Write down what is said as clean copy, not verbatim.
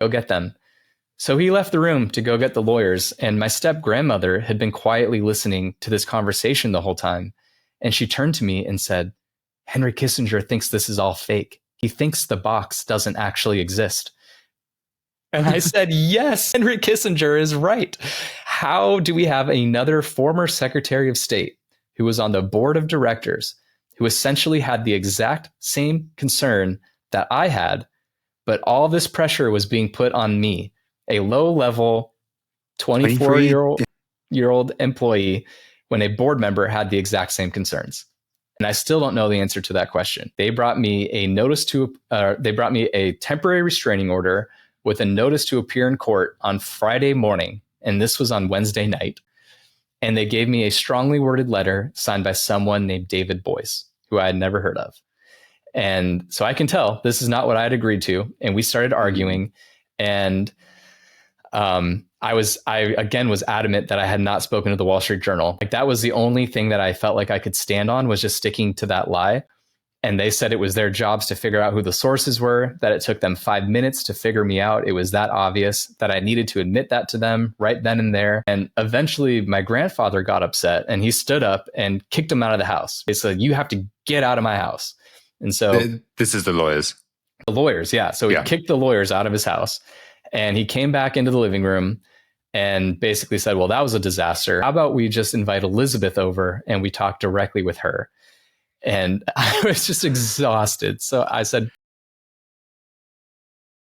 Go get them. So he left the room to go get the lawyers, and my step grandmother had been quietly listening to this conversation the whole time. And she turned to me and said, Henry Kissinger thinks this is all fake. He thinks the box doesn't actually exist. And I said, yes, Henry Kissinger is right. How do we have another former Secretary of State who was on the board of directors, who essentially had the exact same concern that I had, but all this pressure was being put on me, a low-level 24-year-old employee, when a board member had the exact same concerns? And I still don't know the answer to that question. They brought me a temporary restraining order with a notice to appear in court on Friday morning. And this was on Wednesday night. And they gave me a strongly worded letter signed by someone named David Boyce, who I had never heard of. And so I can tell this is not what I had agreed to. And we started arguing. And I was adamant that I had not spoken to the Wall Street Journal. Like, that was the only thing that I felt like I could stand on, was just sticking to that lie. And they said it was their jobs to figure out who the sources were, that it took them 5 minutes to figure me out. It was that obvious that I needed to admit that to them right then and there. And eventually my grandfather got upset and he stood up and kicked him out of the house. He said, you have to get out of my house. And so this is the lawyers. The lawyers, yeah. So he kicked the lawyers out of his house, and he came back into the living room and basically said, well, that was a disaster. How about we just invite Elizabeth over and we talk directly with her? And I was just exhausted. So I said,